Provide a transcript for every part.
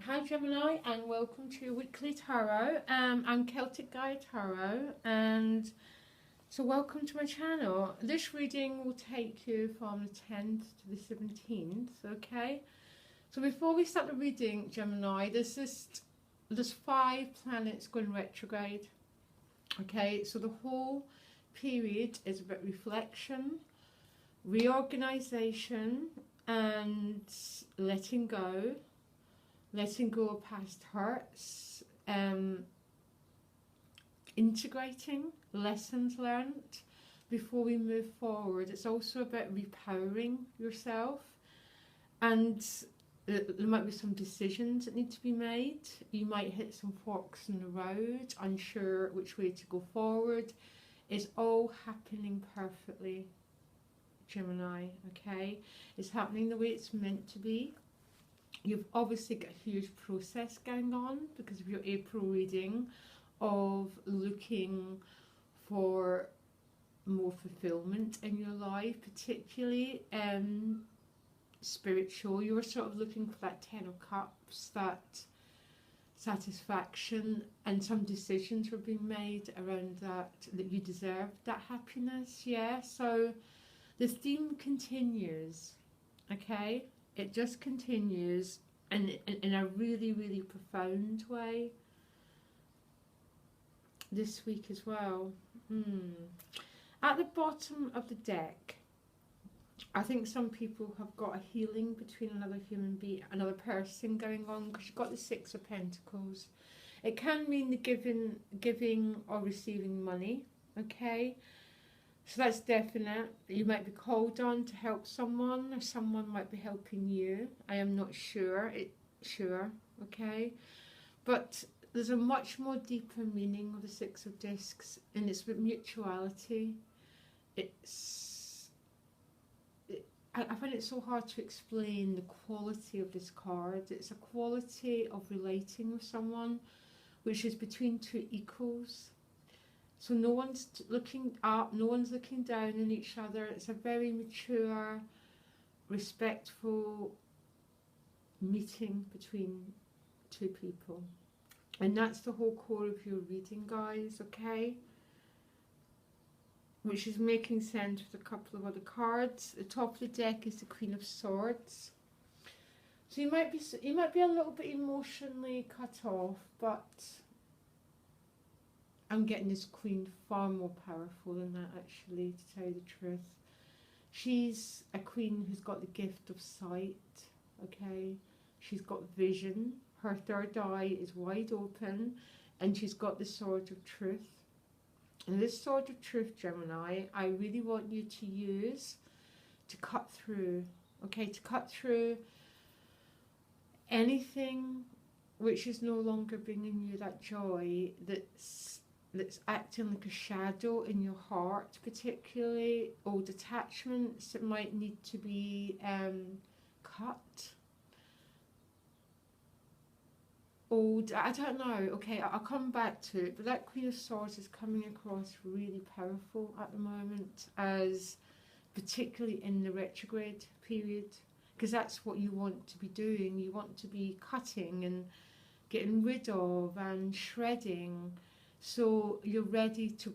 Hi Gemini, and welcome to your weekly tarot. I'm Celtic Gaia Tarot, and so welcome to my channel. This reading will take you from the 10th to the 17th, okay? So before we start the reading, Gemini, there's 5 planets going retrograde, okay? So the whole period is about reflection, reorganization, and letting go of past hurts, integrating lessons learned before we move forward. It's also about repowering yourself, and there might be some decisions that need to be made. You might hit some forks in the road, unsure which way to go forward. It's all happening perfectly, Gemini, okay? It's happening the way it's meant to be. You've obviously got a huge process going on because of your April reading of looking for more fulfillment in your life, particularly spiritual. You're sort of looking for that 10 of Cups, that satisfaction, and some decisions were being made around that you deserve that happiness. Yeah, so the theme continues, okay? It just continues in a really, really profound way this week as well. At the bottom of the deck, I think some people have got a healing between another human being, another person going on, because you've got the 6 of Pentacles. It can mean the giving or receiving money, okay? So that's definite. You might be called on to help someone, or someone might be helping you. I am not sure. Okay? But there's a much more deeper meaning of the 6 of Discs, and it's with mutuality. I find it so hard to explain the quality of this card. It's a quality of relating with someone which is between 2 equals. So no one's looking up, no one's looking down on each other. It's a very mature, respectful meeting between 2 people. And that's the whole core of your reading, guys, okay? Which is making sense with a couple of other cards. The top of the deck is the Queen of Swords. So you might be a little bit emotionally cut off, but I'm getting this Queen far more powerful than that, actually, to tell you the truth. She's a queen who's got the gift of sight, okay? She's got vision. Her third eye is wide open, and she's got the sword of truth. And this sword of truth, Gemini, I really want you to use to cut through, okay? To cut through anything which is no longer bringing you that joy, that's acting like a shadow in your heart, particularly old attachments that might need to be cut. I don't know, okay, I'll come back to it, but that Queen of Swords is coming across really powerful at the moment, as particularly in the retrograde period, because that's what you want to be doing. You want to be cutting and getting rid of and shredding, so you're ready to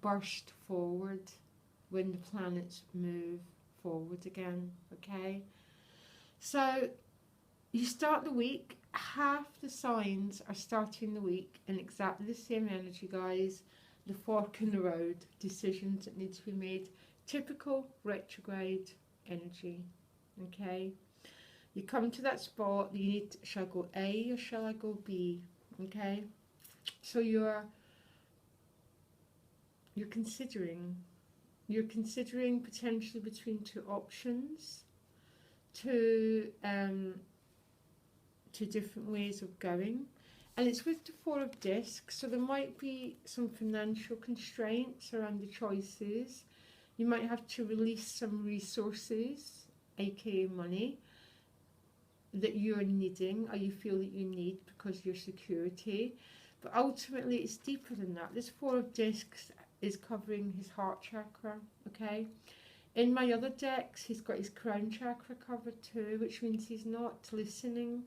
burst forward when the planets move forward again, okay? So you start the week, half the signs are starting the week in exactly the same energy, guys. The fork in the road, decisions that need to be made, typical retrograde energy, okay? You come to that spot, you need, shall I go A or shall I go B, okay? So you're considering potentially between 2 options, two different ways of going, and it's with the 4 of Discs, so there might be some financial constraints around the choices. You might have to release some resources, aka money, that you're needing or you feel that you need because of your security. But ultimately it's deeper than that. This 4 of Discs is covering his heart chakra, okay? in my other decks, he's got his crown chakra covered too, which means he's not listening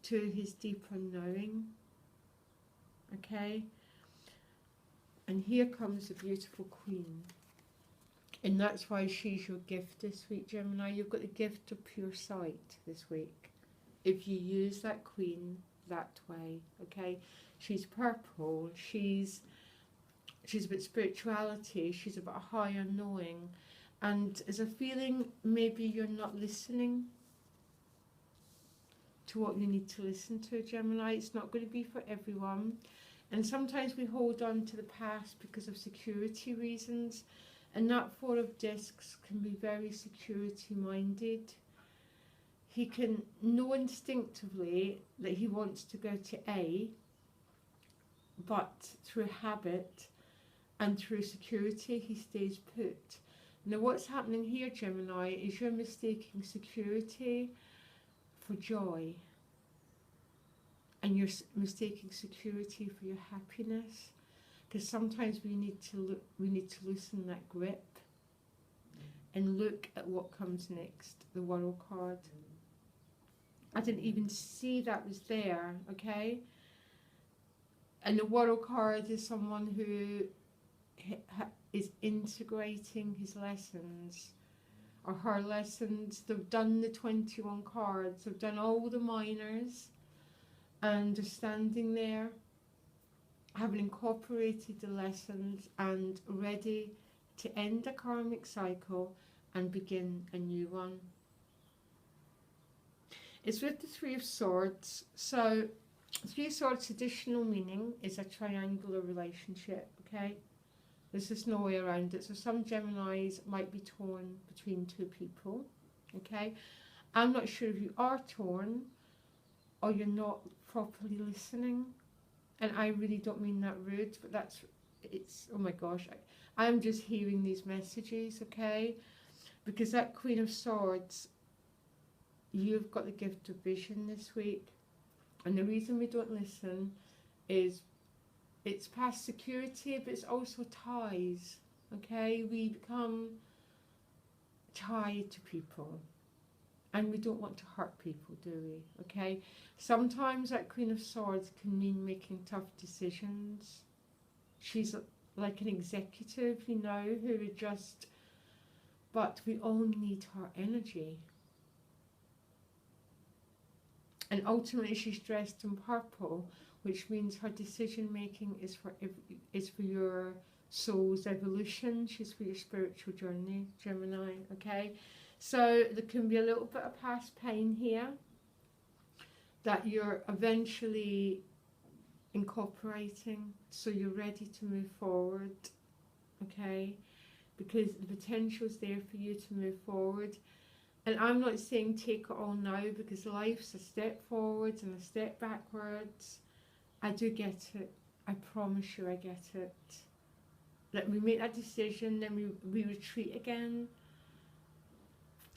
to his deeper knowing. Okay? And here comes the beautiful Queen. And that's why she's your gift this week, Gemini. You've got the gift of pure sight this week, if you use that Queen that way. Okay? She's purple. She's about spirituality. She's about a higher knowing. And there's a feeling maybe you're not listening to what you need to listen to, Gemini. It's not going to be for everyone. And sometimes we hold on to the past because of security reasons. And that Four of Discs can be very security-minded. He can know instinctively that he wants to go to A, but through habit and through security, he stays put. Now what's happening here, Gemini, is you're mistaking security for joy. And you're mistaking security for your happiness. Because sometimes we need to loosen that grip and look at what comes next, the World card. I didn't even see that was there, okay? And the World card is someone who is integrating his lessons or her lessons. They've done the 21 cards, they've done all the minors, and they're standing there having incorporated the lessons and ready to end a karmic cycle and begin a new one. It's with the Three of Swords. So Three of Swords' additional meaning is a triangular relationship, okay? There's just no way around it. So some Geminis might be torn between two people, okay? I'm not sure if you are torn or you're not properly listening. And I really don't mean that rude, but it's, oh my gosh, I'm just hearing these messages, okay? Because that Queen of Swords, you've got the gift of vision this week. And the reason we don't listen is it's past security, but it's also ties, okay? We become tied to people. And we don't want to hurt people, do we? Okay? Sometimes that Queen of Swords can mean making tough decisions. She's like an executive, you know, who would just... But we all need her energy. And ultimately she's dressed in purple, which means her decision making is for your soul's evolution. She's for your spiritual journey, Gemini, okay? So there can be a little bit of past pain here that you're eventually incorporating, so you're ready to move forward, okay? Because the potential is there for you to move forward. And I'm not saying take it all now, because life's a step forwards and a step backwards. I do get it. I promise you I get it. That we make that decision, then we retreat again,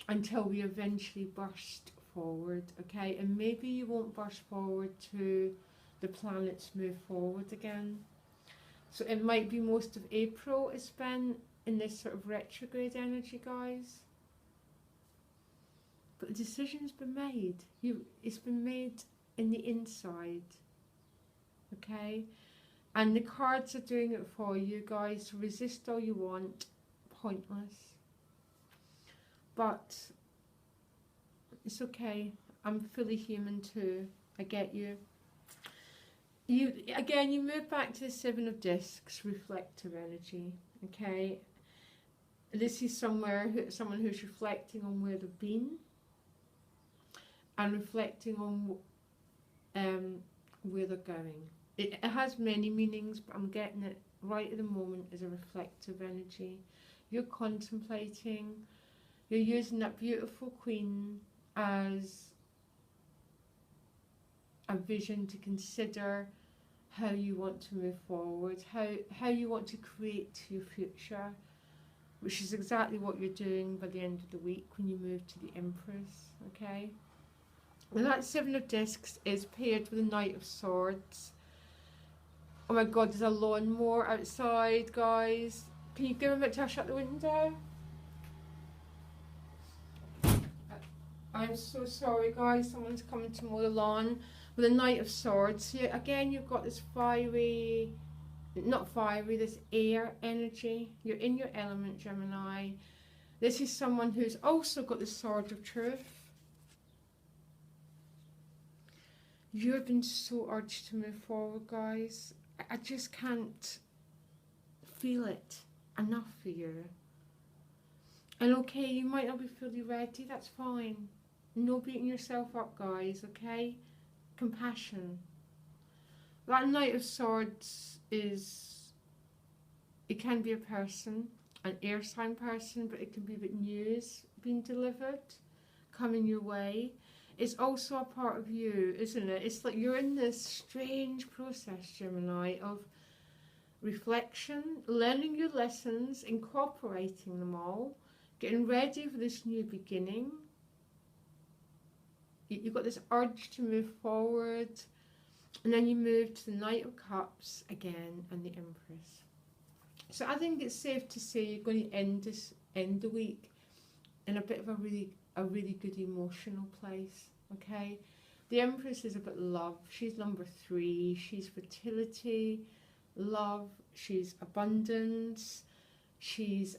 until we eventually burst forward, okay? And maybe you won't burst forward to the planets move forward again. So it might be most of April is spent in this sort of retrograde energy, guys. But the decision's been made. It's been made in the inside, okay? And the cards are doing it for you, guys. Resist all you want, pointless. But it's okay. I'm fully human too. I get you. You move back to the Seven of Discs, reflective energy. Okay. This is someone who's reflecting on where they've been and reflecting on where they're going. It has many meanings, but I'm getting it right at the moment as a reflective energy. You're contemplating. You're using that beautiful Queen as a vision to consider how you want to move forward, how you want to create your future, which is exactly what you're doing by the end of the week when you move to the Empress, okay? And that Seven of Discs is paired with the Knight of Swords. Oh my God, there's a lawnmower outside, guys. Can you give a bit to shut the window? I'm so sorry, guys. Someone's coming to mow the lawn with a Knight of Swords. Here again, you've got this fiery, not fiery, this air energy. You're in your element, Gemini. This is someone who's also got the Sword of Truth. You've been so urged to move forward, guys. I just can't feel it enough for you. And okay, you might not be fully ready, that's fine. No beating yourself up, guys, okay? Compassion. That Knight of Swords is, it can be a person, an air sign person, but it can be with news being delivered, coming your way. It's also a part of you, isn't it? It's like you're in this strange process, Gemini, of reflection, learning your lessons, incorporating them all, getting ready for this new beginning. You've got this urge to move forward, and then you move to the Knight of Cups again and the Empress. So I think it's safe to say you're going to end the week in a bit of a really good emotional place, okay? The Empress is about love. She's number 3. She's fertility, love, she's abundance, she's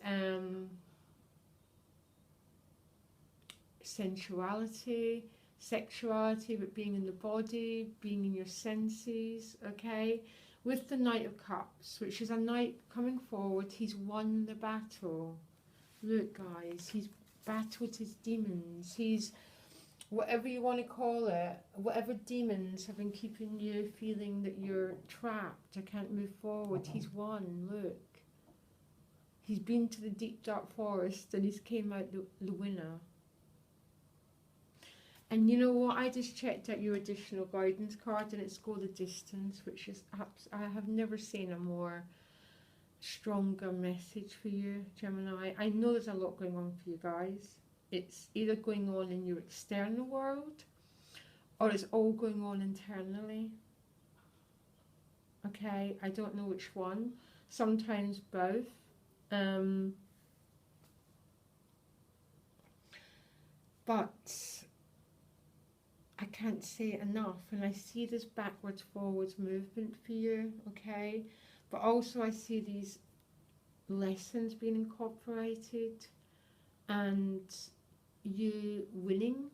sensuality, sexuality, but being in the body, being in your senses, okay? With the Knight of Cups, which is a knight coming forward, he's won the battle. Look, guys, he's battled his demons. He's, whatever you want to call it, whatever demons have been keeping you feeling that you're trapped, I can't move forward, he's won, look. He's been to the deep dark forest and he's came out the winner. And you know what, I just checked out your additional guidance card and it's Go the Distance, which is, I have never seen a more stronger message for you, Gemini. I know there's a lot going on for you guys. It's either going on in your external world or it's all going on internally. Okay, I don't know which one. Sometimes both. But I can't say it enough, and I see this backwards forwards movement for you, okay? But also I see these lessons being incorporated and you winning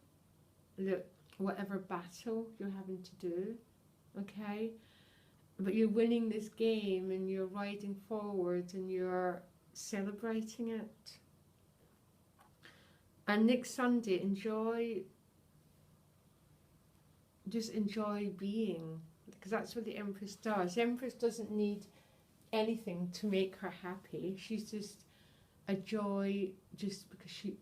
whatever battle you're having to do, okay? But you're winning this game and you're riding forward and you're celebrating it. And next Sunday, just enjoy being, because that's what the Empress does. The Empress doesn't need anything to make her happy. She's just a joy just because she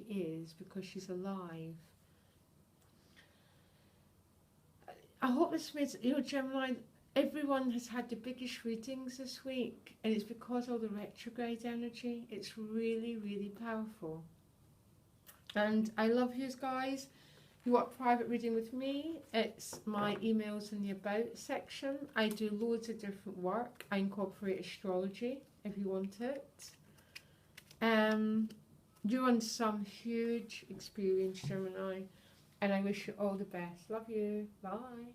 is, because she's alive. I hope this makes, Gemini, everyone has had the biggest readings this week, and it's because of the retrograde energy. It's really, really powerful. And I love you guys. If you want a private reading with me, it's my emails in the About section. I do loads of different work. I incorporate astrology if you want it. You're on some huge experience, Gemini, and I wish you all the best. Love you. Bye.